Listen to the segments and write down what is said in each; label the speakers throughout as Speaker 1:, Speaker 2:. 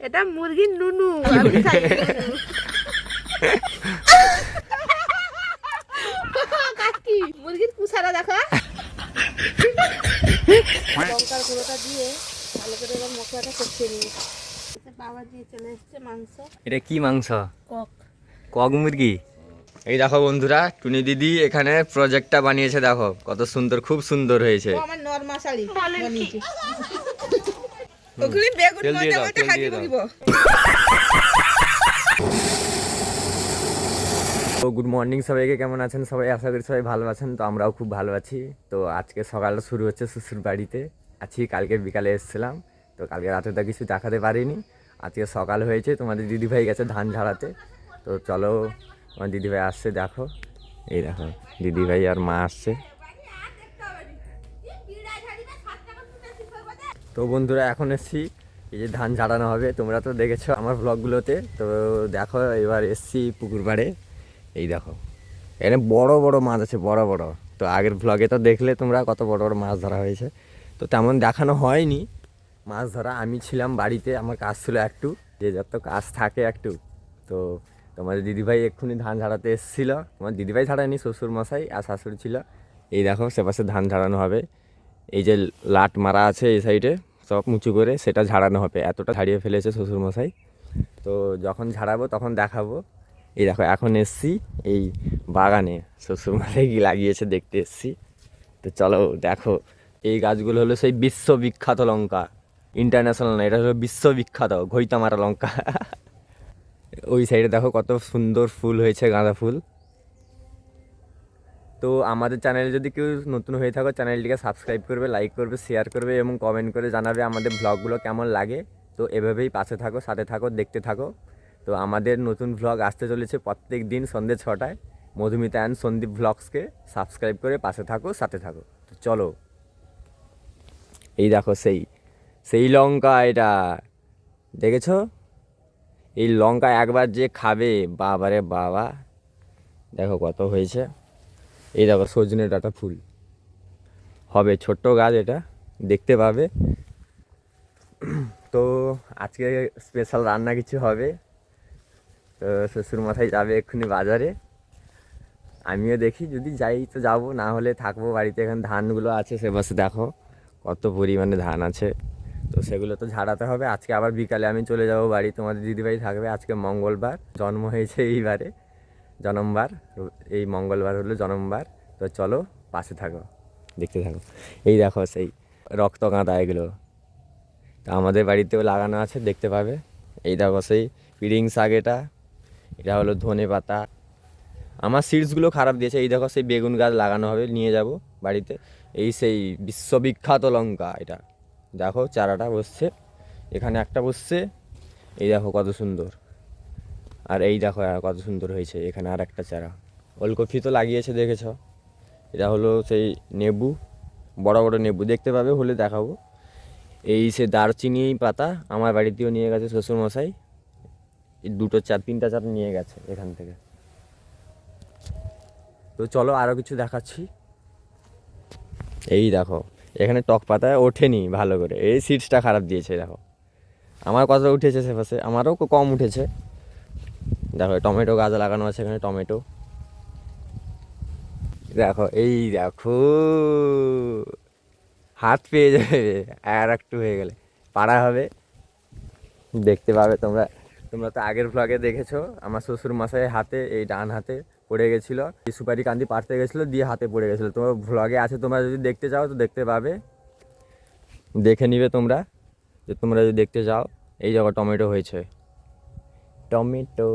Speaker 1: এটা মুরগির নুনু। আমি খাই নুনু। কাকি মুরগির কুসারা দেখো। লঙ্কার গুঁড়োটা দিয়ে ভালো করে এবার মশলাটা কষিয়ে নিই। বাবা দিয়ে চলে এসছে মাংস।
Speaker 2: এটা কি মাংস?
Speaker 1: কক।
Speaker 2: কক মুরগি। এই দেখো বন্ধুরা, টুনি দিদি এখানে প্রজেক্টটা বানিয়েছে, দেখো কত সুন্দর, খুব সুন্দর হয়েছে।
Speaker 1: ও আমার নরমাশালি বানিয়েছে। ওগুলি বেগুন
Speaker 2: তেল দিয়ে
Speaker 1: মজা
Speaker 2: দাও,
Speaker 1: মজা
Speaker 2: তেল
Speaker 1: খাইতে
Speaker 2: দিয়ে দাও।
Speaker 1: বকিব।
Speaker 2: তো গুড মর্নিং সবাইকে, কেমন আছেন সবাই? আশা করি সবাই ভালো আছেন। তো আমরাও খুব ভালো আছি। তো আজকে সকালটা শুরু হচ্ছে শ্বশুর বাড়িতে আছি। কালকে বিকালে এসেছিলাম, তো কালকে রাতে তো কিছু দেখাতে পারিনি। আজকে সকাল হয়েছে, তোমাদের দিদিভাই গেছে ধান ঝাড়াতে। তো চলো, আমার দিদিভাই আসছে, দেখো এই দেখো দিদিভাই আর মা আসছে। তো বন্ধুরা এখন এসছি, এই যে ধান ঝাড়ানো হবে, তোমরা তো দেখেছো আমার ব্লগগুলোতে। তো দেখো এবার এসছি পুকুর পাড়ে। এই দেখো এখানে বড় বড় মাছ আছে, বড় বড়। তো আগের ব্লগে তো দেখলে তোমরা কত বড় বড় মাছ ধরা হয়েছে। তো তেমন দেখানো হয়নি মাছ ধরা। আমি ছিলাম বাড়িতে, আমার কাজ ছিল একটু, যে যত কাজ থাকে একটু। তো তোমাদের দিদিভাই এক্ষুনি ধান ঝাড়াতে এসেছিলো। তোমার দিদিভাই ঝাড়ায়নি, শ্বশুর মশাই আর শাশুড়ি ছিল। এই দেখো সেপাশে ধান ঝাড়ানো হবে। এই যে লাট মারা আছে এই সাইডে সব উঁচু করে, সেটা ঝাড়ানো হবে। এতটা ঝাড়িয়ে ফেলেছে শ্বশুরমশাই। তো যখন ঝাড়াবো তখন দেখাবো। এই দেখো এখন এসছি এই বাগানে, শ্বশুরমশাই কি লাগিয়েছে দেখতে এসছি। তো চলো দেখো, এই গাছগুলো হলো সেই বিশ্ববিখ্যাত লঙ্কা, ইন্টারন্যাশনাল না, এটা হলো বিশ্ববিখ্যাত ঘইতামারা লঙ্কা। ওই সাইডে দেখো কত সুন্দর ফুল হয়েছে, গাঁদা ফুল। তো আমাদের চ্যানেলে যদি কেউ নতুন হয়ে থাকো, চ্যানেলটিকে সাবস্ক্রাইব করবে, লাইক করবে, শেয়ার করবে এবং কমেন্ট করে জানাবে আমাদের ব্লগগুলো কেমন লাগে। তো এভাবেই পাশে থাকো, সাথে থাকো, দেখতে থাকো। তো আমাদের নতুন ব্লগ আসতে চলেছে প্রত্যেক দিন সন্ধ্যে 6টায়। মধুমিতা অ্যান্ড সন্দীপ ব্লগসকে সাবস্ক্রাইব করে পাশে থাকো, সাথে থাকো। তো চলো, এই দেখো সেই সেই লঙ্কা, এটা দেখেছো? এই লঙ্কা একবার যে খাবে, বাবারে বাবা। দেখো কত হয়েছে। এই দেখো সজনে ডাঁটা ফুল হবে, ছোট্ট গাছ, এটা দেখতে পাবে। তো আজকে স্পেশাল রান্না কিছু হবে। তো শ্বশুরমশাই যাবে এক্ষুনি বাজারে, আমিও দেখি যদি যাই তো যাবো, না হলে থাকবো বাড়িতে। এখানে ধানগুলো আছে সেপাশে, দেখো কত পরিমাণে ধান আছে। তো সেগুলো তো ঝাড়াতে হবে। আজকে আবার বিকালে আমি চলে যাব বাড়ি, তোমাদের দিদিভাই থাকবে। আজকে মঙ্গলবার, জন্ম হয়েছে এইবারে, জনমবার। এই মঙ্গলবার হলো জনমবার। তো চলো পাশে থাকো, দেখতে থাকো। এই দেখো সেই রক্ত গাঁদা, এগুলো তা আমাদের বাড়িতেও লাগানো আছে, দেখতে পাবে। এই দেখো সেই পিড়িং শাক, এটা এটা হলো ধনে পাতা। আমার সিডসগুলো খারাপ দিয়েছে। এই দেখো সেই বেগুন গাছ লাগানো হবে, নিয়ে যাব বাড়িতে। এই সেই বিশ্ববিখ্যাত লঙ্কা, এটা দেখো চারাটা বসছে, এখানে একটা বসছে। এই দেখো কত সুন্দর। আর এই দেখো কত সুন্দর হয়েছে, এখানে আর একটা চারা। ওলকপি তো লাগিয়েছে, দেখেছ? এটা হলো সেই নেবু, বড় বড় নেবু, দেখতে পাবে, হলে দেখাবো। এই সে দারচিনি পাতা আমার বাড়িতেও নিয়ে গেছে শ্বশুরমশাই। এই দুটো চার তিনটা চার নিয়ে গেছে এখান থেকে। তো চলো আরও কিছু দেখাচ্ছি। এই দেখো এখানে টক পাতা ওঠেনি ভালো করে, এই সিডসটা খারাপ দিয়েছে। দেখো আমার কতটা উঠেছে, সেপাশে আমারও কম উঠেছে। দেখো টমেটো গাছ লাগানো আছে এখানে, টমেটো দেখো। এই দেখো হাত পেয়ে যাবে, আর একটু হয়ে গেলে পাড়া হবে, দেখতে পাবে তোমরা। তোমরা তো আগের ব্লগে দেখেছো আমার শ্বশুর মশাই হাতে, এই ডান হাতে পড়ে গেছিলো, এই সুপারি কান্দি পাড়তে গেছিলো, দিয়ে হাতে পড়ে গেছিলো। তোমার ব্লগে আছে, তোমরা যদি দেখতে চাও তো দেখতে পাবে, দেখে নিবে তোমরা, যে তোমরা যদি দেখতে চাও। এই জায়গা টমেটো হয়েছে, টমেটো।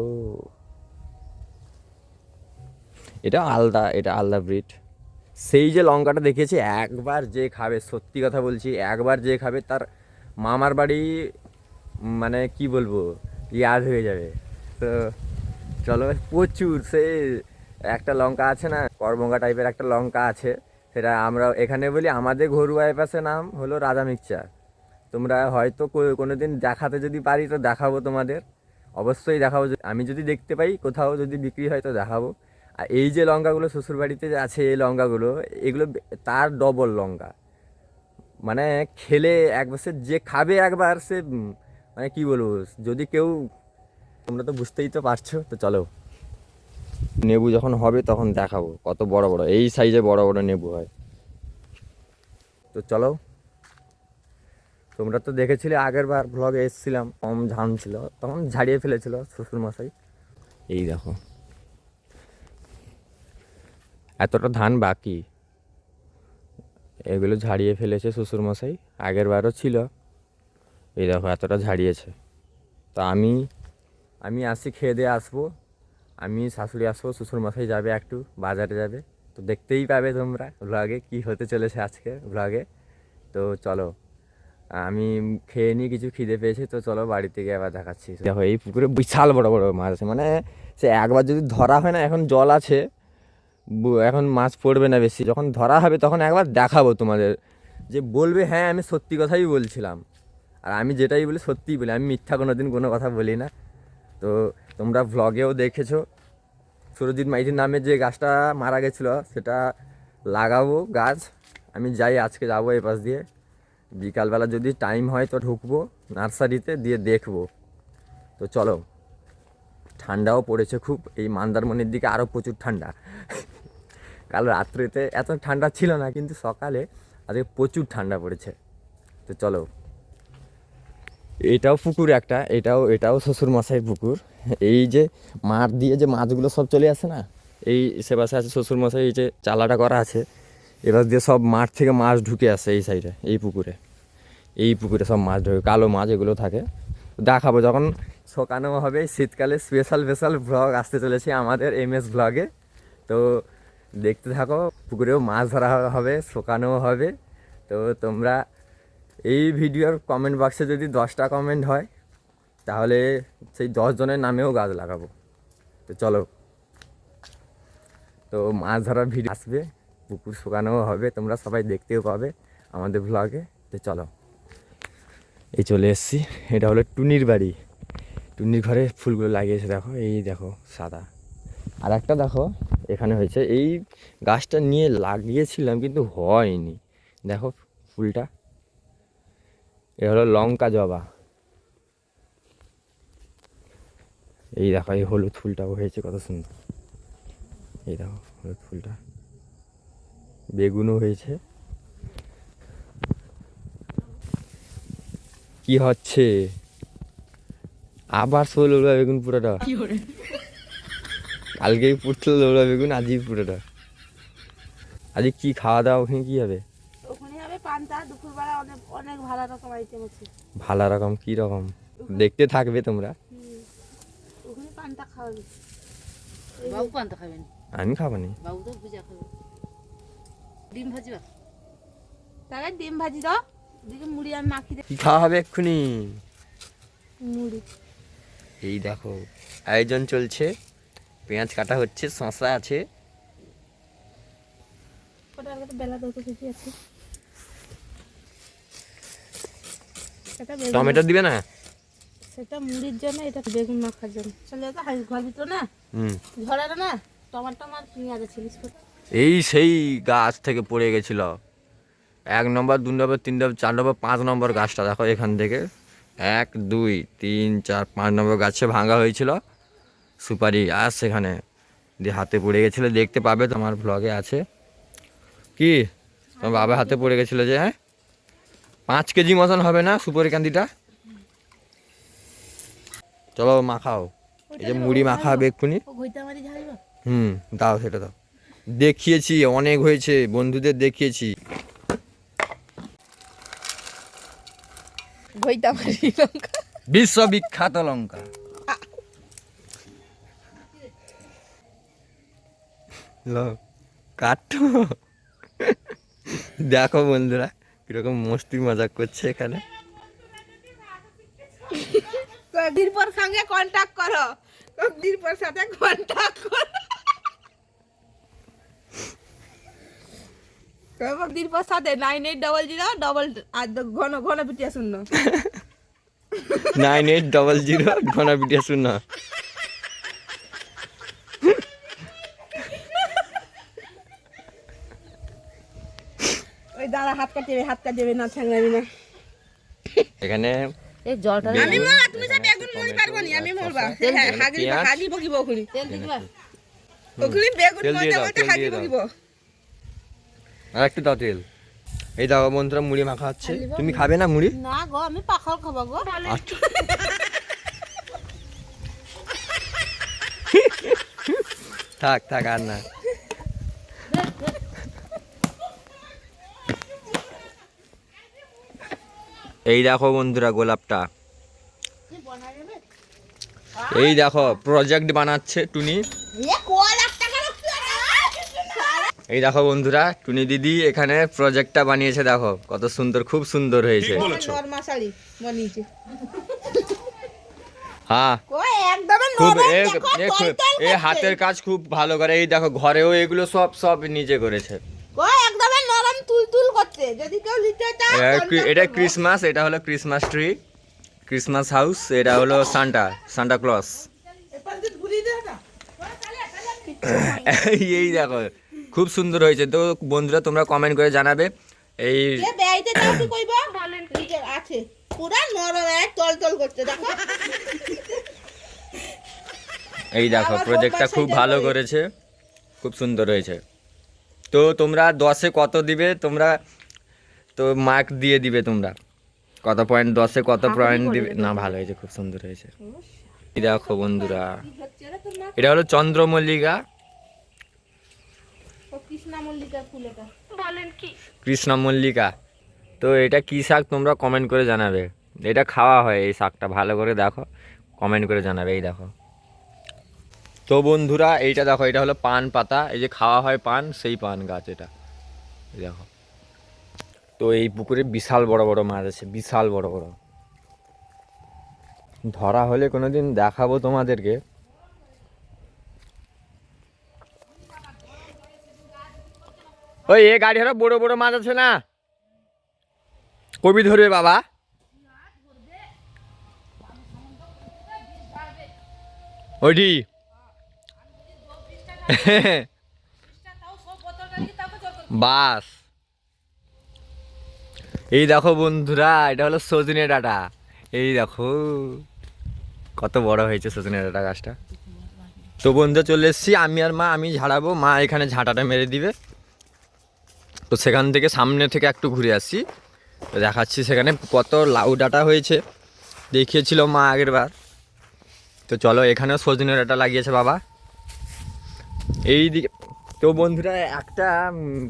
Speaker 2: এটা আলাদা, এটা আলাদা ব্রিড। সেই যে লঙ্কাটা দেখিয়েছি, একবার যে খাবে, সত্যি কথা বলছি, একবার যে খাবে তার মামার বাড়ি, মানে কি বলবো, ইয়াদ হয়ে যাবে। তো চলো, প্রচুর সে একটা লঙ্কা আছে না, করবঙ্গা টাইপের একটা লঙ্কা আছে, সেটা আমরা এখানে বলি, আমাদের ঘরোয়া পাশে নাম হলো রাজা মিক্সচার। তোমরা হয়তো কোনো দিন দেখাতে যদি পারি তো দেখাবো তোমাদের, অবশ্যই দেখাবো। আমি যদি দেখতে পাই কোথাও যদি বিক্রি হয় তো দেখাবো। আর এই যে লঙ্কাগুলো শ্বশুরবাড়িতে যে আছে, এই লঙ্কাগুলো, এগুলো তার ডবল লঙ্কা। মানে খেলে এক বছর যে খাবে একবার, সে মানে কি বলবো, যদি কেউ, তোমরা তো বুঝতেই তো পারছো। তো চলো, নেবু যখন হবে তখন দেখাবো কত বড় বড়, এই সাইজে বড় বড় নেবু হয়। তো চলো, তোমরা তো দেখেছিলে আগের বার ব্লগে এসেছিলাম, কম ধান ছিল, তখন ঝাড়িয়ে ফেলেছিল শ্বশুরমশাই। এই দেখো এতটা ধান বাকি, এগুলো ঝাড়িয়ে ফেলেছে শ্বশুরমশাই, আগের বারও ছিল। এই দেখো এতটা ঝাড়িয়েছে। তো আমি আমি আসি, খেয়ে দিয়ে আসবো, আমি শাশুড়ি আসবো, শ্বশুরমশাই যাবে একটু বাজারে যাবে। তো দেখতেই পাবে তোমরা ব্লগে কী হতে চলেছে আজকে ব্লগে। তো চলো, আমি খেয়ে নিই, কিছু খিদে পেয়েছে, তো চলো বাড়ি থেকে আবার দেখাচ্ছি। দেখো এই পুকুরে বিশাল বড় বড় মাছ আছে, মানে সে একবার যদি ধরা হয় না, এখন জল আছে, এখন মাছ পড়বে না বেশি, যখন ধরা হবে তখন একবার দেখাবো তোমাদের, যে বলবে হ্যাঁ আমি সত্যি কথাই বলছিলাম। আর আমি যেটাই বলি সত্যিই বলি, আমি মিথ্যা কোনো দিন কোনো কথা বলি না। তো তোমরা ভ্লগেও দেখেছো, সুরজিৎ মাইতির নামে যে গাছটা মারা গেছিলো সেটা লাগাবো গাছ। আমি যাই, আজকে যাবো এই পাশ দিয়ে, বিকালবেলা যদি টাইম হয় তো ঢুকবো নার্সারিতে, দিয়ে দেখবো। তো চলো, ঠান্ডাও পড়েছে খুব, এই মন্দারমণির দিকে আরও প্রচুর ঠান্ডা। কাল রাত্রিতে এত ঠান্ডা ছিল না, কিন্তু সকালে আজকে প্রচুর ঠান্ডা পড়েছে। তো চলো, এটাও পুকুর একটা, এটাও শ্বশুরমশাইয়ের পুকুর। এই যে মাঠ দিয়ে যে মাছগুলো সব চলে আসে না, এই সে পাশে আছে শ্বশুরমশাই, এই যে চালাটা করা আছে, এবার দিয়ে সব মাঠ থেকে মাছ ঢুকে আসে এই সাইডে, এই পুকুরে সব মাছ ঢুকে, কালো মাছ এগুলো থাকে। দেখাবো যখন শোকানো হবে, শীতকালে স্পেশাল ভ্লগ আসতে চলেছে আমাদের MS ভ্লগে। তো দেখতে থাকো, পুকুরেও মাছ ধরা হবে, শোকানোও হবে। তো তোমরা এই ভিডিওর কমেন্ট বক্সে যদি 10টা কমেন্ট হয়, তাহলে সেই 10 জনের নামেও গাছ লাগাবো। তো চলো, তো মাছ ধরার ভিডিও আসবে, পুকুর শুকানোও হবে, তোমরা সবাই দেখতেও পাবে আমাদের ভ্লগে। তো চলো, এই চলে এসেছি, এটা হলো টুনির বাড়ি। টুনির ঘরে ফুলগুলো লাগিয়েছে, দেখো এই দেখো সাদা, আর একটা দেখো এখানে হয়েছে। এই গাছটা নিয়ে লাগিয়েছিলাম কিন্তু হয়নি, দেখো ফুলটা, এ হলো লঙ্কা জবা। এই দেখো এই হলুদ ফুলটাও হয়েছে কত সুন্দর, এই দেখো হলুদ ফুলটা, বেগুনও হয়েছে। কি হচ্ছে আবার শোল ওলা বেগুন পুরোটা, কালকেই পুড়ছিল ওলা বেগুন, আজই পুরোটা। আজকে কি খাওয়া দাওয়া, ওখানে কি হবে?
Speaker 1: ওখানে হবে পান্তা, দুপুরবেলা অনেক অনেক ভালো রকম আইটেম আছে।
Speaker 2: ভালো রকম কি রকম দেখতে থাকবে তোমরা।
Speaker 1: ওখানে পান্তা খাওয়াবে।
Speaker 3: বাবু পান্তা খাবেন?
Speaker 2: আমি খাবো নি,
Speaker 3: বাবু তো ভুজা খাবে। ডিম ভাজিবা?
Speaker 1: তাহলে ডিম ভাজি দাও, দিকে মুড়ি আমি মাখি দে।
Speaker 2: কি খাওয়া হবে এক্ষুনি?
Speaker 1: মুড়ি।
Speaker 2: এই দেখো আয়োজন চলছে, পেঁয়াজ কাটা হচ্ছে, শসা আছে।
Speaker 1: ওটা আর বেলা দত কেজি আছে। এটা বেগুন,
Speaker 2: টমেটো দিবে না?
Speaker 1: সেটা মুড়ির জন্য, এটা বেগুন মাখার জন্য। চলে তো ঘর ভিতরে না, ঝড়ার না টমাটো আর পেঁয়াজ আছে।
Speaker 2: এই সেই গাছ থেকে পড়ে গেছিল, 1 নম্বর 2 নম্বর 3 নম্বর 4 নম্বর 5 নম্বর গাছটা দেখো, এখান থেকে 1 2 3 4 5 নম্বর গাছে ভাঙা হয়েছিল সুপারি, আর সেখানে দিয়ে হাতে পড়ে গেছিলো, দেখতে পাবে তোমার ব্লগে আছে। কি তোমার বাবা হাতে পড়ে গেছিলো যে? হ্যাঁ 5 কেজি মতন হবে না সুপারি কান্দিটা? চলো মাখাও, এই যে মুড়ি মাখা হবে এক্ষুনি। দাও সেটা দাও, দেখিয়েছি অনেক হয়েছে, বন্ধুদের দেখিয়েছি। বিশ্ববিখ্যাত লঙ্কা। কাটো, দেখো বন্ধুরা কিরকম মস্তি মজাক করছে এখানে।
Speaker 1: দীপর সঙ্গে কন্টাক্ট করো, দীপর সাথে কন্টাক্ট করো। দীপর সাথে 9800 আর ঘন ঘন পিটিয়া শূন্য
Speaker 2: 9800 ঘনা পিটিয়া শূন্য।
Speaker 1: ওই দাঁড়া, হাত কাটিয়ে না, ঠ্যাংরাবি না।
Speaker 2: এখানে
Speaker 3: এই জলটা
Speaker 1: আমি মরবা তুমি যে বেগুন মরি পারবো নি আমি মরবা হ্যাঁ হাগি বকিব ওখানে
Speaker 3: তেল দিয়ে দিবা
Speaker 1: ওখানে বেগুন
Speaker 2: তেল দিয়ে
Speaker 1: মরতে
Speaker 2: দাও,
Speaker 1: মরতে
Speaker 2: তেল
Speaker 1: হাগি
Speaker 2: দিয়ে দাও।
Speaker 1: বকিব
Speaker 2: আর একটু দাও তেল। এই দেখো বন্ধুরা মুড়ি মাখা হচ্ছে, তুমি খাবে না মুড়ি?
Speaker 1: না গো আমি পাখাল খাবো গো
Speaker 2: আচ্ছা। থাক থাক আর না। এই দেখো বন্ধুরা গোলাপটা, এই দেখো প্রজেক্ট বানাচ্ছে টুনি। এই দেখো বন্ধুরা টুনি দিদি এখানে প্রজেক্টটা বানিয়েছে, দেখো কত সুন্দর, খুব সুন্দর হয়েছে।
Speaker 1: নরমাশালি বানিয়েছে
Speaker 2: হ্যাঁ
Speaker 1: কই একদম
Speaker 2: খুব
Speaker 1: নরম
Speaker 2: এ
Speaker 1: দেখো
Speaker 2: এ খুব-
Speaker 1: তল
Speaker 2: এ হাতের কাজ খুব ভালো করে। এই দেখো ঘরেও এগুলো সব সব নিজে করেছে।
Speaker 1: কই একদম নরম তুল করতে যদি কেউ নিতে চায়
Speaker 2: এটা ক্রিসমাস, এটা হলো ক্রিসমাস ট্রি, ক্রিসমাস হাউস। এটা হলো সান্টা ক্লস।
Speaker 1: এপার দিক ঘুরিয়ে দে না
Speaker 2: এই দেখো খুব সুন্দর হয়েছে। তো বন্ধুরা তোমরা কমেন্ট করে জানাবে এই
Speaker 1: কে বেইতে যাও কি কইবা বলেন ঠিক আছে পুরা নরম এক তল করতে দেখো
Speaker 2: এই দেখো
Speaker 1: আমার
Speaker 2: প্রজেক্টটা
Speaker 1: বোম্বাই
Speaker 2: খুব
Speaker 1: সাইডে
Speaker 2: ভালো
Speaker 1: করে।
Speaker 2: করেছে, খুব সুন্দর হয়েছে। তো তোমরা 10-এ কত দিবে তোমরা, তো মার্ক দিয়ে দিবে তোমরা কত পয়েন্ট, 10-এ কত পয়েন্ট দিবে। না ভালো হয়েছে, খুব সুন্দর হয়েছে। এই দেখো বন্ধুরা এটা হলো চন্দ্রমল্লিকা,
Speaker 1: কৃষ্ণা মল্লিকার ফুল এটা বলেন কি
Speaker 2: কৃষ্ণমল্লিকা। তো এটা কি শাক তোমরা কমেন্ট করে জানাবে। এটা খাওয়া হয় এই শাকটা, ভালো করে দেখো কমেন্ট করে জানাবে। এই দেখো তো বন্ধুরা এইটা দেখো, এটা হলো পান পাতা, এই যে খাওয়া হয় পান, সেই পান গাছ এটা। এই দেখো তো এই পুকুরে বিশাল বড় বড় মাছ আছে, বিশাল বড় বড়। ধরা হলে কোনোদিন দেখাবো তোমাদেরকে। ওই এ গাড়ি হলো বড় বড় মাছ আছে না, কবি ধরবে বাবা। ওইটি বাস। এই দেখো বন্ধুরা এটা হলো সজনে ডাঁটা, এই দেখো কত বড় হয়েছে সজনে ডাঁটা গাছটা। তো বন্ধু চলে এসেছি আমি আর মা, আমি ঝাড়াবো, মা এখানে ঝাঁটাটা মেরে দিবে। তো সেখান থেকে সামনে থেকে একটু ঘুরে আসছি, তো দেখাচ্ছি সেখানে কত লাউ ডাঁটা হয়েছে, দেখিয়েছিল মা আগের বার। তো চলো এখানেও সজনে ডাঁটা লাগিয়েছে বাবা এই দিকে। তো বন্ধুরা একটা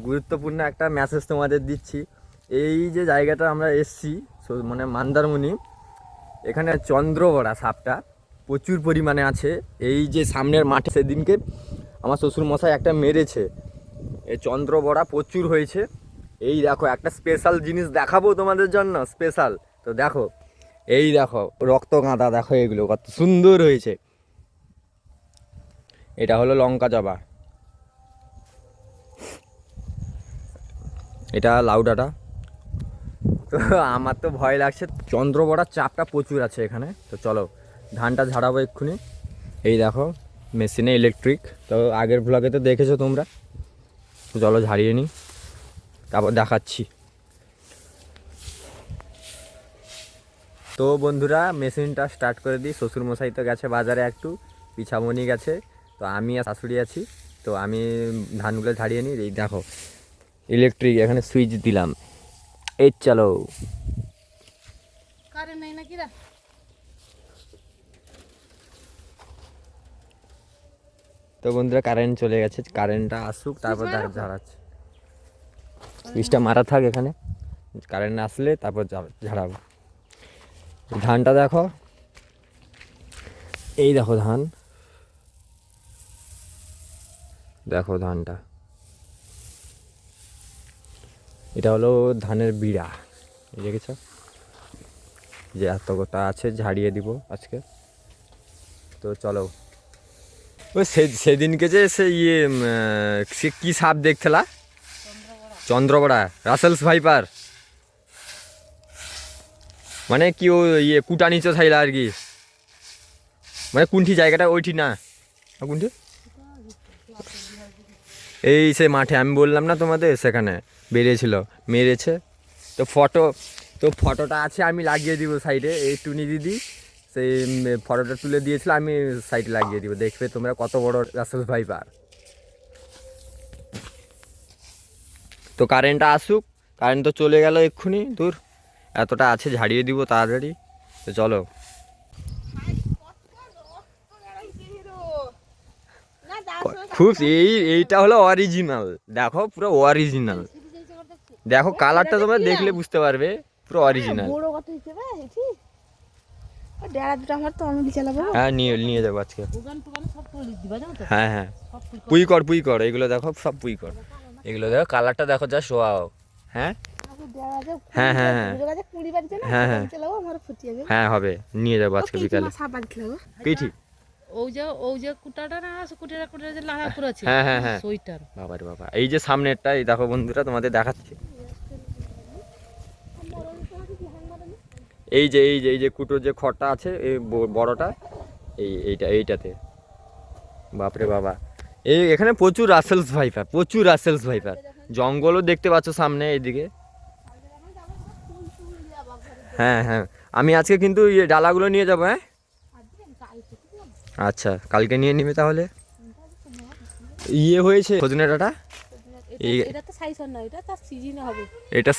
Speaker 2: গুরুত্বপূর্ণ একটা মেসেজ তোমাদের দিচ্ছি। এই যে জায়গাটা আমরা এসছি মানে মন্দারমণি, এখানে চন্দ্রবড়া সাপটা প্রচুর পরিমাণে আছে। এই যে সামনের মাঠে সেদিনকে আমার শ্বশুরমশাই একটা মেরেছে, এই চন্দ্রবড়া প্রচুর হয়েছে। এই দেখো একটা স্পেশাল জিনিস দেখাবো তোমাদের জন্য, স্পেশাল। তো দেখো এই দেখো রক্ত গাঁদা, দেখো এগুলো কত সুন্দর হয়েছে। এটা হলো লঙ্কা জবা, এটা লাউ ডাঁটা। তো আমার তো ভয় লাগছে, চন্দ্রবড়ার চাপটা প্রচুর আছে এখানে। তো চলো ধানটা ঝাড়াবো এক্ষুনি। এই দেখো মেশিনে ইলেকট্রিক, তো আগের ব্লগে তো দেখেছো তোমরা। তো চলো ঝাড়িয়ে নিই, তারপর দেখাচ্ছি। তো বন্ধুরা মেশিনটা স্টার্ট করে দিই। শ্বশুরমশাই তো গেছে বাজারে, একটু পিছামণি গেছে, তো আমি আর শাশুড়ি আছি। তো আমি ধানগুলো ঝাড়িয়ে নিই। এই দেখো ইলেকট্রিক, এখানে সুইচ দিলাম, এই চলো।
Speaker 1: কারেন্ট নাই নাকি রা
Speaker 2: তো বন্ধুরা কারেন্ট চলে গেছে, কারেন্টটা আসুক তারপর ঝাড়াচ্ছে। সুইচটা মারা থাক এখানে, কারেন্ট না আসলে তারপর ঝাড়াবো। ধানটা দেখো, এই দেখো ধান, দেখো ধানটা, এটা হলো ধানের বিড়া, এই দেখেছ যে এত গোটা আছে, ঝাড়িয়ে দিব আজকে। তো চলো ওই সেদিনকে যে সে সে কী সাপ দেখছিলা, চন্দ্রবড়া, রাসেলস ভাইপার, মানে কি ও কুটা নিচে থাইলা আর কি, মানে কোনটি জায়গাটা ওইটি না কোনটি, এই সে মাঠে আমি বললাম না তোমাদের, সেখানে বেরিয়েছিল, মেরেছে। তো ফটো তো ফটোটা আছে, আমি লাগিয়ে দিব সাইডে। এই টুনি দিদি সেই ফটোটা তুলে দিয়েছিল, আমি সাইডে লাগিয়ে দিব, দেখবে তোমরা কত বড় রাসেল ভাইপার। তো কারেন্টটা আসুক, কারেন্ট তো চলে গেল এক্ষুনি, দূর এতটা আছে ঝাড়িয়ে দিব তাড়াতাড়ি। তো চলো। খুব এইটা হলো অরিজিনাল, দেখো পুরো অরিজিনাল। দেখো কালারটা তোমরা দেখলে বুঝতে পারবে পুরো অরিজিনাল।
Speaker 1: বড় কত হিসেবে এটি ডেরা দুটো আমার তো আমি চালাবো।
Speaker 2: হ্যাঁ নিয়ে যাবো আজকে।
Speaker 3: দোকান টোকান সব তুলে দিবা জানো তো?
Speaker 2: হ্যাঁ হ্যাঁ,
Speaker 3: সব ফুল
Speaker 2: পুই কর এগুলো দেখো, সব পুই কর এগুলো দেখো, কালারটা দেখো যা শোয়াও। হ্যাঁ হ্যাঁ হ্যাঁ হ্যাঁ হ্যাঁ হ্যাঁ হবে, নিয়ে যাবো আজকে বিকালে। কি ঠিক?
Speaker 3: ওই যে কুটাটা না আছে, কুটাটা যে লাগা করে আছে।
Speaker 2: হ্যাঁ হ্যাঁ হ্যাঁ,
Speaker 3: ওইটার।
Speaker 2: বাবারে বাবা, এই যে সামনেরটা, এই দেখো বন্ধুরা তোমাদের দেখাচ্ছি। এই যে কুটোর যে খড়টা আছে, এই বড়টা, এইটাতে। বাপরে বাবা, এখানে প্রচুর রাসেলস ভাইপার। জঙ্গলও দেখতে পাচ্ছ সামনে এইদিকে। হ্যাঁ হ্যাঁ, আমি আজকে কিন্তু ডালাগুলো নিয়ে যাবো। হ্যাঁ আচ্ছা, কালকে নিয়ে নিবে তাহলে। হয়েছে সজনে ডাঁটা,
Speaker 1: এটা তো সাইসন না, এটা তার সিজনে হবে।
Speaker 2: এটা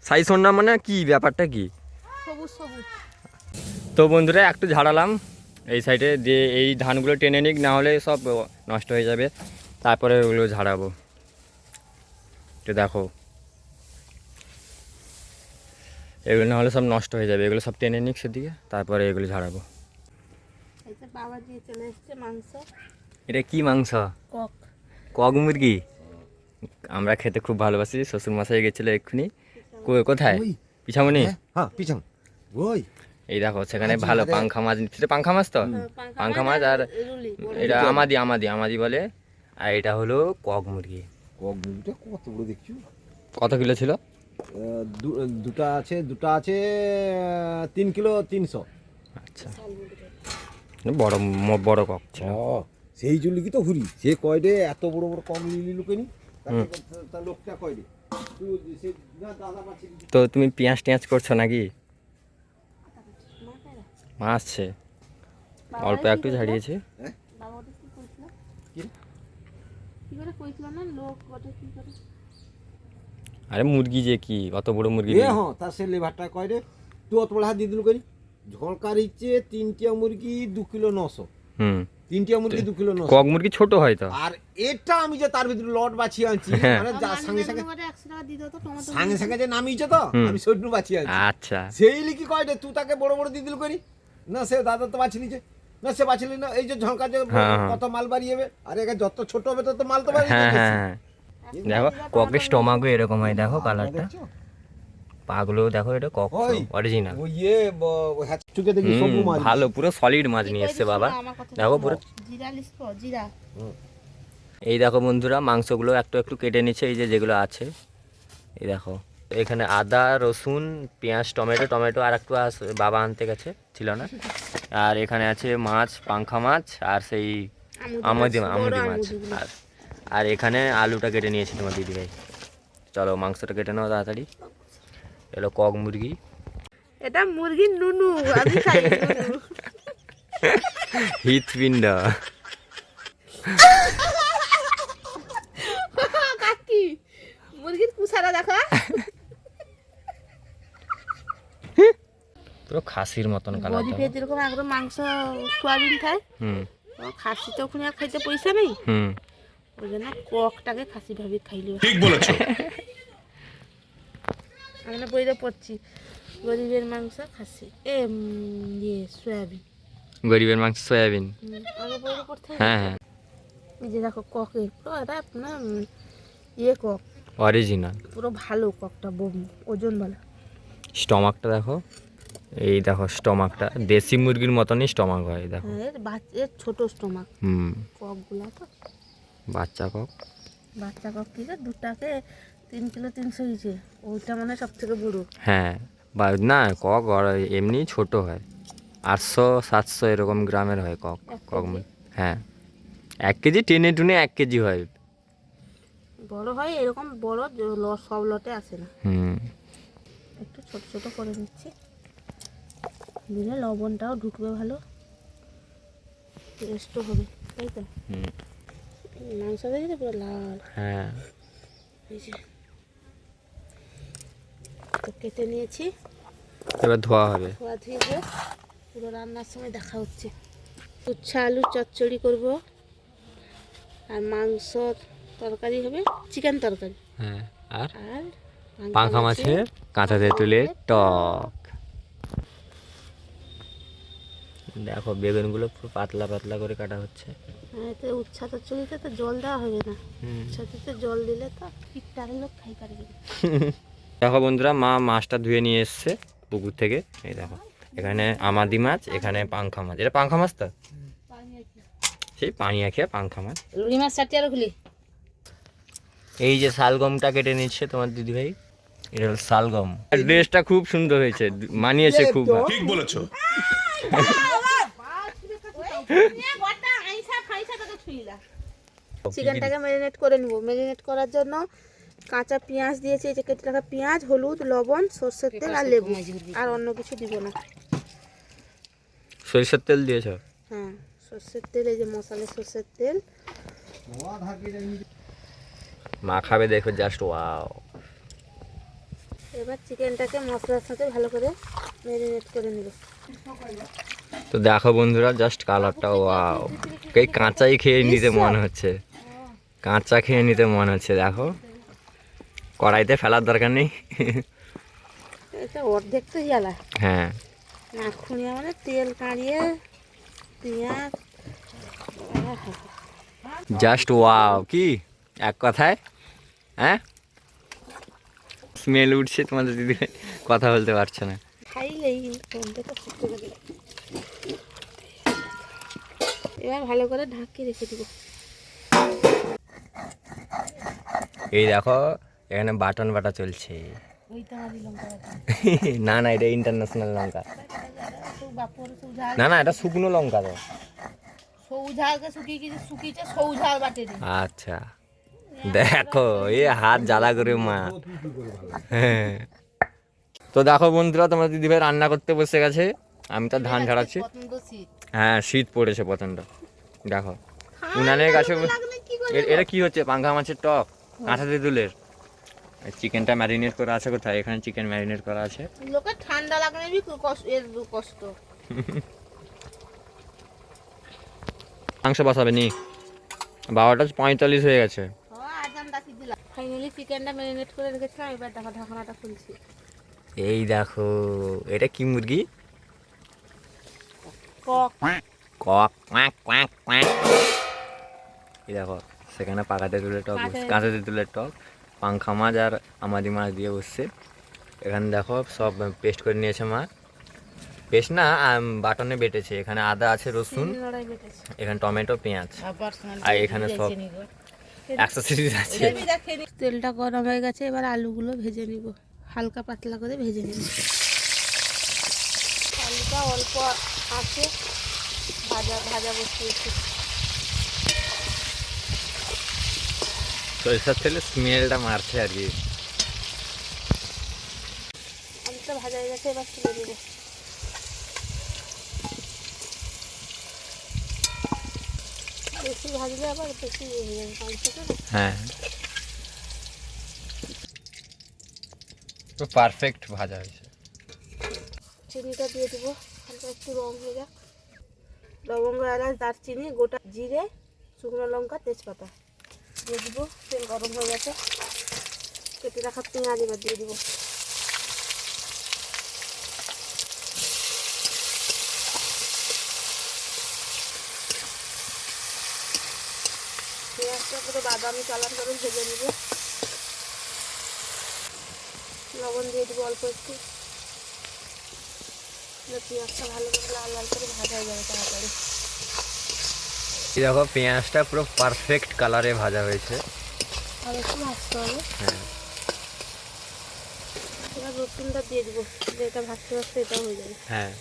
Speaker 2: সাইসন না মানে কি ব্যাপারটা কি?
Speaker 1: সবুজ সবুজ।
Speaker 2: তো বন্ধুরা একটু ঝাড়ালাম এই সাইডে দিয়ে, এই ধানগুলো টেনে নিক, না হলে সব নষ্ট হয়ে যাবে। তারপরে ওগুলো ঝাড়াবো। তো দেখো এগুলো না হলে সব নষ্ট হয়ে যাবে, এগুলো সব টেনে নিক সেদিকে, তারপরে এগুলো ঝাড়াবো।
Speaker 1: বাবা দিয়ে চলে এসছে মাংস।
Speaker 2: এটা কি মাংস? কক মুরগি। আমরা খেতে খুব ভালোবাসি, শ্বশুর মশাই গেছিলো এক্ষুনি। কোথায়? পিছামনি?
Speaker 4: হ্যাঁ পিছন ওই।
Speaker 2: এই দেখো সেখানে ভালো পাংখা মাছ, সেটা পাংখা মাছ তো, পাংখা মাছ। আর এটা আমাদি বলে। আর এটা হলো কক মুরগি।
Speaker 4: কক মুরগিটা কত বড় দেখছো?
Speaker 2: কত কিলো ছিল?
Speaker 4: দুটা আছে 3 কিলো 300।
Speaker 2: আচ্ছা, বড় কক ছিল।
Speaker 4: সেই জন্য কি তো হুরি সে কয়ডে এত বড় বড় কম নিলি লোকেনি, তার লোকটা কয়ডে
Speaker 2: তো তুমি পেঁয়াজ করছো নাকি? মাছছে অল্প একটু ঝাড়িয়েছে। আরে মুরগি যে কি অত বড় মুরগি?
Speaker 4: হ্যাঁ, তার সে লেভারটা কয়ডে তুই অত বড় হাত দিয়ে দিল করি। ঝলকার ইচ্ছে 3টা মুরগি 2 কিলো 900। 3টা মুরগি 2 কিলো 900।
Speaker 2: কক মুরগি ছোট হয় তো।
Speaker 4: আর এটা আমি যে তার ভিতরে লট বাছিয়ে আনছি, মানে সঙ্গে সঙ্গে যে নামিয়েছে তো, আমি সৈন্য বাছিয়ে আনছি।
Speaker 2: আচ্ছা,
Speaker 4: সেই লিখি কয়ডে তুই তাকে বড় বড় দিয়ে দিল করি না, সে দাদা তো বাছি নিছে না, সে বাছিলি না। এই যে ঝলকা যে কত মাল বাড়িয়ে আর এখানে যত ছোট হবে তত মাল তো বাড়িয়ে।
Speaker 2: হ্যাঁ হ্যাঁ, দেখো ককের স্টমাকও এরকম হয়, দেখো কালারটা, পাগুলো দেখো, এটা কক অরিজিনাল। ভালো পুরো সলিড মাছ নিয়ে এসছে বাবা, দেখো পুরো। এই দেখো বন্ধুরা মাংসগুলো একটু কেটে নিচ্ছে, এই যেগুলো আছে এই দেখো। এখানে আদা রসুন পেঁয়াজ টমেটো আর একটু বাবা আনতে গেছে, ছিল না। আর এখানে আছে মাছ, পাংখা মাছ, আর সেই আমুদি মাছ। আর এখানে আলুটা কেটে নিয়েছি তোমার দিদিভাই। চলো মাংসটা কেটে নাও তাড়াতাড়ি। এলো কক মুরগি,
Speaker 1: এটা মুরগির নুনু, আমি খাই নুনু।
Speaker 2: হৃৎপিণ্ড।
Speaker 1: কাকি মুরগির কুসারা দেখো,
Speaker 2: পুরো খাসির মতন কালার।
Speaker 1: গরিবের যেরকম একদম মাংস সোয়াবিন খায়, খাসি তো ওখানে আর খাইতে পয়সা নেই, ওই জন্য ককটাকে খাসি ভাবে খাইলে। ঠিক বলেছো। আমরা বইটা পড়ছি গরিবের মাংস খাসি সয়াবিন।
Speaker 2: গরিবের মাংস সয়াবিন,
Speaker 1: আগে বইটা পড়তে।
Speaker 2: হ্যাঁ হ্যাঁ।
Speaker 1: এই যে দেখো ককের পুরো এটা না কক
Speaker 2: অরিজিনাল,
Speaker 1: পুরো ভালো ককটা, ওজন ভালো।
Speaker 2: স্টমাকটা দেখো, এই দেখো স্টমাকটা দেশি মুরগির মতনই স্টমাক হয়, দেখো।
Speaker 1: এর ছোট স্টমাক। ককগুলা তো
Speaker 2: বাচ্চা কক
Speaker 1: কি দুটাকে 3 কিলো 300 হয়েছে, ওইটা মানে সব থেকে বড়।
Speaker 2: হ্যাঁ, না কক এমনি ছোট হয়, 800-700 এরকম গ্রামের হয় কক। হ্যাঁ, 1 কেজি টেনে টুনে 1 কেজি হয়,
Speaker 1: বড় হয় এরকম বড় সব লটে আসে না।
Speaker 2: হুম,
Speaker 1: একটু ছোট ছোট করে নিচ্ছি, দিলে লবণটাও ঢুকবে ভালো, টেস্টও হবে, তাই তো? মাংস দেখি পুরো লাল।
Speaker 2: হ্যাঁ,
Speaker 1: এই যে তো কেটে নিয়েছি,
Speaker 2: এবার ধোয়া হবে।
Speaker 1: ধোয়া ধুয়ে পুরো রান্নার সময় দেখা হচ্ছে। উচ্ছে আলুর চচ্চড়ি করব, আর মাংস তরকারি হবে, চিকেন তরকারি,
Speaker 2: হ্যাঁ, আর
Speaker 1: আর
Speaker 2: পাঙ্খা মাছের কাঁচা তেঁতুলের টক। দেখো বেগুনগুলো পুরো পাতলা পাতলা করে কাটা হচ্ছে।
Speaker 1: এতে উচ্ছা চচ্চড়িতে তো জল দেওয়া হবে না, উচ্ছাতে জল দিলে তো পিঠটারে লোক খাই পারবে না।
Speaker 2: দেখো বন্ধুরা, মা মাছটা ধুয়ে নিয়ে এসছে পুকুর থেকে। এই দেখো, এখানে আমাদি মাছ, এখানে পাঙ্খা মাছ। এটা পাঙ্খা মাছ তো, সেই পানি খেয়ে পাঙ্খা মাছ।
Speaker 3: রুই মাছ চারটি আরো খুলি।
Speaker 2: এই যে শালগমটা কেটে নিচ্ছে তোমার দিদিভাই, এটা হলো শালগম। ড্রেসটা খুব সুন্দর হয়েছে, মানিয়েছে খুব।
Speaker 5: ঠিক বলেছো।
Speaker 1: চিকেনটাকে ম্যারিনেট করে নেব। ম্যারিনেট করার জন্য কাঁচা পেঁয়াজ দিয়েছি, এই যে কেটে রাখা পেঁয়াজ, হলুদ, লবণ, সর্ষের তেল আর লেবু, আর অন্য কিছু দিব না।
Speaker 2: সরিষার তেল দিয়েছ?
Speaker 1: হ্যাঁ, সর্ষের তেল, এই যে মশলা সর্ষের তেল।
Speaker 2: মা খাবে দেখো, জাস্ট ওয়াও।
Speaker 1: এবার চিকেনটাকে মশলার সাথে ভালো করে ম্যারিনেট করে নেব।
Speaker 2: তো দেখো বন্ধুরা, জাস্ট কালারটা ওয়াও, এই কাঁচাই খেয়ে নিতে মনে হচ্ছে, কাঁচা খেয়ে নিতে মনে হচ্ছে। দেখো, কড়াইতে ফেলার দরকার নেই।
Speaker 1: এটা অর্ধেক তো জ্বালা,
Speaker 2: হ্যাঁ,
Speaker 1: নাখুনিয়া মানে তেল কাঁড়িয়ে পেঁয়াজ,
Speaker 2: জাস্ট ওয়াও। কি এক কথায়, হ্যাঁ, স্মেল উঠছে তোমাদের দিদি, কথা বলতে পারছে না।
Speaker 1: খাইলেই কিন্তু তো ফুটতে গেলে। এবার ভালো করে ঢাকিয়ে রেখে দিব।
Speaker 2: এই দেখো, এখানে বাটন বাটা চলছে।
Speaker 3: ওইটা হারি লঙ্কা
Speaker 2: না না, এটা ইন্টারন্যাশনাল লঙ্কা।
Speaker 3: বাপুর সৌঝাল
Speaker 2: না না, এটা শুকনো লঙ্কা তো।
Speaker 3: সৌঝালকে শুকিয়ে কিছু শুকিয়েছে, সৌঝাল বাটে দিই।
Speaker 2: আচ্ছা, দেখো এ হাত জ্বালা করে মা। হ্যাঁ, তো দেখো বন্ধুরা, তোমার দিদিভাই রান্না করতে বসে গেছে, আমি তো ধান ঝাড়াচ্ছি।
Speaker 3: পছন্দ শীত।
Speaker 2: হ্যাঁ, শীত পড়েছে প্রচণ্ড। দেখো উনানের কাছে এটা কি হচ্ছে, পাঙ্খা মাছের টক, কাঁচা তেঁতুলের। চিকেনটা ম্যারিনেট করা আছে কোথায়, এখানে চিকেন ম্যারিনেট করা আছে।
Speaker 1: লোকের ঠান্ডা লাগলে বি এর কষ্ট।
Speaker 2: মাংস বসাবে নি, 12:45 হয়ে গেছে।
Speaker 1: ফাইনালি চিকেনটা ম্যারিনেট করে রেখেছিলাম, এবার দেখো ঢাকনাটা খুলছি।
Speaker 2: এই দেখো, এটা কি মুরগি?
Speaker 1: কক।
Speaker 2: কক, কোয়াক কোয়াক কোয়াক। এই দেখো, সেখানে পাকা তেঁতুলের টক, কাঁচা তেঁতুলের টক, পাঙ্খা মাছ আর আমাদি মাছ দিয়ে বসছে। এখানে দেখো সব পেস্ট করে নিয়েছে মা, পেস্ট না বাটনে বেটেছে। এখানে আদা আছে, রসুন,
Speaker 1: লড়াই বেটেছে।
Speaker 2: এখানে টমেটো, পেঁয়াজ, আর এখানে সব অ্যাক্সেসরিজ আছে।
Speaker 1: তেলটা গরম হয়ে গেছে, এবার আলুগুলো ভেজে নিব, হালকা পাতলা করে ভেজে নিব। আলুটা অল্প আছে, ভাজা ভাজা বসিয়েছি।
Speaker 2: সরিষার তেলে স্মেলটা মারছে আর কি।
Speaker 1: আলুটা ভাজা হয়ে গেছে, এবার তুলে দিব। বেশি ভাজলে আবার বেশি ইয়ে হয়ে যাবে মাংসটা না।
Speaker 2: হ্যাঁ, তো পারফেক্ট ভাজা হয়েছে।
Speaker 1: চিনিটা দিয়ে দেবো, হালকা একটু রং হয়ে যাক। লবঙ্গ, এলাচ, দারচিনি, গোটা জিরে, শুকনো লঙ্কা, তেজপাতা দিয়ে দিব। তেল গরম হয়ে গেছে, কেটে রাখা পেঁয়াজ এবার দিয়ে দিব। পেঁয়াজটা পুরো বাদামি কালার করে ভেজে নেব। লবণ দিয়ে দেবো অল্প একটু, পেঁয়াজটা ভালো করে লাল লাল করে ভাজা হয়ে যাবে তাড়াতাড়ি।
Speaker 2: দেখো, পেঁয়াজটা পুরো পারফেক্ট কালারে ভাজা হয়েছে।
Speaker 1: আর একটু ভাজতে হবে।
Speaker 2: হ্যাঁ,
Speaker 1: এবার রসুনটা দিয়ে দেবো, যেটা ভাজতে ভাজতে এটা হয়ে যাবে।
Speaker 2: হ্যাঁ,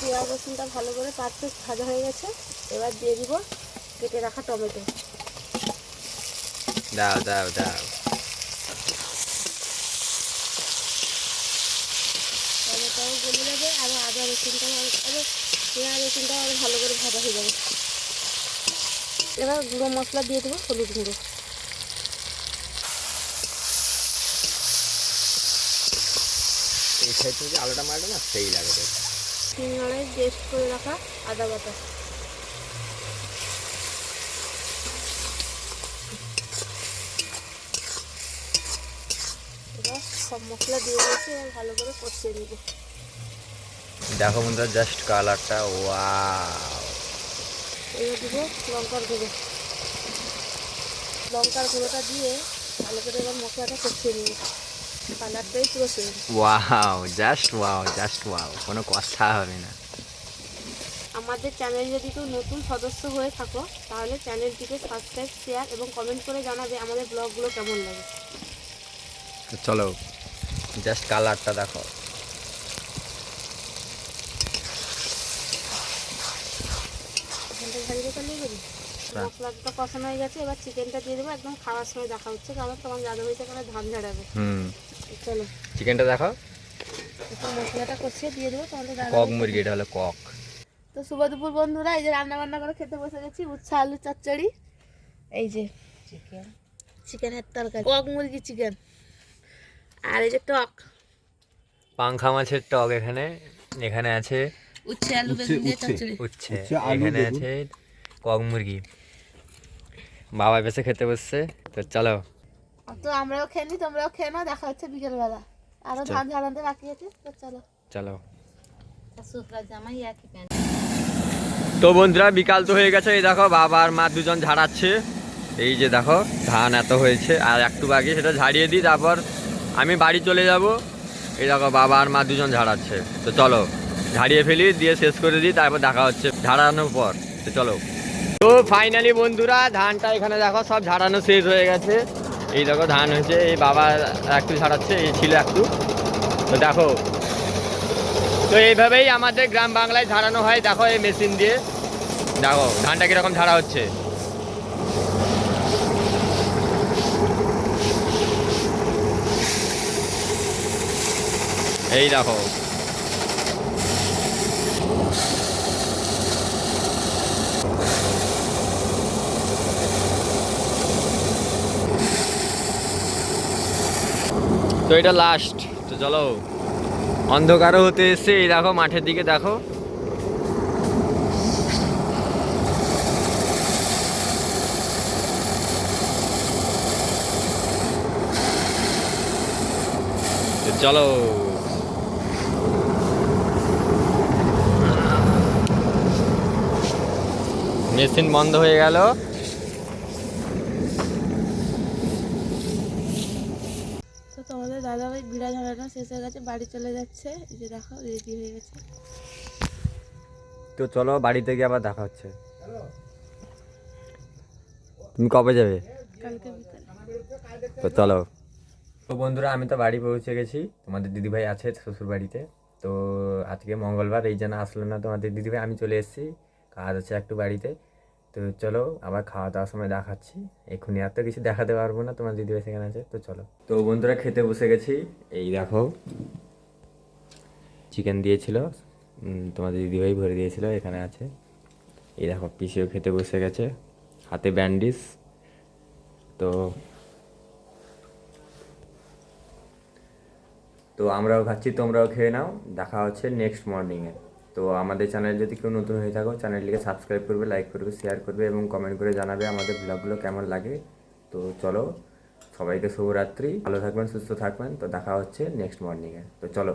Speaker 1: পেঁয়াজ রসুনটা ভালো করে পারফেক্ট ভাজা হয়ে গেছে, এবার দিয়ে দিব কেটে রাখা টমেটো।
Speaker 2: দাও দাও দাও।
Speaker 1: টমেটোও গলে যাবে, আরও আদা রসুনটাও আরও পেঁয়াজ রসুনটাও আরও ভালো করে ভাজা হয়ে যাবে। এবার গুঁড়ো মশলা দিয়ে দেবো, হলুদ গুঁড়ো।
Speaker 2: এই সাইড থেকে আলুটা মারবে না, সেই লাগে তো।
Speaker 1: শিঙাড়ায় পেস্ট করে রাখা আদা বাটা। এবার সব মশলা দিয়ে দিয়েছি, এবার ভালো করে কষিয়ে নেব।
Speaker 2: দেখো বন্ধুরা জাস্ট কালারটা, ওয়াও।
Speaker 1: এবার দেবো লঙ্কার গুঁড়ো। লঙ্কার গুঁড়োটা দিয়ে ভালো করে এবার মশলাটা কষিয়ে নেব। কালারটাই পুরো same.
Speaker 2: Wow, just wow, just wow, কোনো কথা হবে না।
Speaker 1: আমাদের চ্যানেল যদি কেউ নতুন সদস্য হয়ে থাকো তাহলে চ্যানেলটিকে সাবস্ক্রাইব, শেয়ার এবং কমেন্ট করে জানাবে আমাদের ব্লগগুলো কেমন লাগে।
Speaker 2: তো চলো, জাস্ট কালারটা দেখো।
Speaker 1: এখানটা ঝাড়িয়ে করলেই হবে। মশলাটা কষানো হয়ে গেছে, এবার চিকেনটা দিয়ে দেবো। একদম খাওয়ার সময় দেখা হচ্ছে, কারণ তোমার দাদা হয়েছে এখানে ধান ঝাড়াবে। চলো
Speaker 2: চিকেনটা দেখো,
Speaker 1: একটু মশলাটা কষিয়ে দিয়ে দেবো, তোমাদের দাদা।
Speaker 2: কক মুরগি, এটা হলো কক।
Speaker 1: তো শুভ দুপুর বন্ধুরা, এই যে রান্না বান্না করে খেতে বসে গেছি। উচ্ছে আলু চচ্চড়ি, এই যে চিকেনের তরকারি, কক মুরগি চিকেন, আর এই যে টক
Speaker 2: পাংখা মাছের টক। এখানে এখানে আছে
Speaker 1: উচ্ছে আলু বেগুন দিয়ে চচ্চড়ি।
Speaker 2: উচ্ছে, এখানে আছে কক মুরগি। বাবা বেশি খেতে বসছে, তো চলো।
Speaker 1: তো আমরাও খেয়ে নি, তোমরাও খেয়ে নাও। দেখা হচ্ছে বিকেলবেলা। আরো ধান ঝাড়াতে বাকি আছে, তো চলো।
Speaker 2: চলো।
Speaker 3: শ্বশুরা জামাই একই প্যান্ট।
Speaker 2: তো বন্ধুরা বিকাল তো হয়ে গেছে, এই দেখো বাবা আর মা দুজন ঝাড়াচ্ছে। এই যে দেখো ধান এত হয়েছে, আর একটু বাকি, সেটা ঝাড়িয়ে দিই, তারপর আমি বাড়ি চলে যাব। এই দেখো বাবা আর মা দুজন ঝাড়াচ্ছে। তো চলো ঝাড়িয়ে ফেলি, দিয়ে শেষ করে দিই, তারপর দেখা হচ্ছে ঝাড়ানোর পর। তো চলো। তো ফাইনালি বন্ধুরা ধানটা এখানে দেখো সব ঝাড়ানো শেষ হয়ে গেছে। এই দেখো ধান হয়েছে, এই বাবা একটু ঝাড়াচ্ছে, এই ছিল একটু। তো দেখো, তো এইভাবেই আমাদের গ্রাম বাংলায় ঝাড়ানো হয়। দেখো এই মেশিন দিয়ে, দেখো ধানটা কিরকম ঝাড়া হচ্ছে। এই দেখো, তো এটা লাস্ট। তো চলো, অন্ধকারও হতে এসছে। এই দেখো মাঠের দিকে দেখো, তো চলো। মেশিন বন্ধ হয়ে গেল।
Speaker 1: তো তোমাদের দাদা ভাই বিড়া ঝাড়ানো শেষ হয়ে গেছে, বাড়ি চলে যাচ্ছে। এই যে দেখো রেডি হয়ে গেছে।
Speaker 2: তো চলো বাড়িতে গিয়ে আবার দেখা হচ্ছে। তুমি কবে যাবে?
Speaker 1: কালকে বিকালে।
Speaker 2: তো চলো। তো বন্ধুরা আমি তো বাড়ি পৌঁছে গেছি। তোমাদের দিদিভাই আছে শ্বশুর বাড়িতে। তো আজকে মঙ্গলবার, এই জন্য আসলো না তোমাদের দিদিভাই। আমি চলে এসেছি, কাজ আছে একটু বাড়িতে। তো চলো আবার খাওয়া দাওয়ার সময় দেখাচ্ছি। এক্ষুনি আর তো কিছু দেখাতে পারবো না, তোমার দিদিভাই সেখানে আছে। তো চলো। তো বন্ধুরা খেতে বসে গেছি। এই দেখো চিকেন দিয়েছিল, তোমাদের দিদিভাই ভরে দিয়েছিল, এখানে আছে। এই দেখো পিসিও খেতে বসে গেছে, হাতে ব্যান্ডিজ। তো আমরাও খাচ্ছি, তোমরাও খেয়ে নাও। দেখা হচ্ছে নেক্সট মর্নিংয়ে। তো আমাদের চ্যানেল যদি কেউ নতুন হয়ে থাকো, চ্যানেলটিকে সাবস্ক্রাইব করবে, লাইক করবে, শেয়ার করবে এবং কমেন্ট করে জানাবে আমাদের ব্লগগুলো কেমন লাগে। তো চলো, সবাইকে শুভরাত্রি, ভালো থাকবেন, সুস্থ থাকবেন। তো দেখা হচ্ছে নেক্সট মর্নিংয়ে। তো চলো।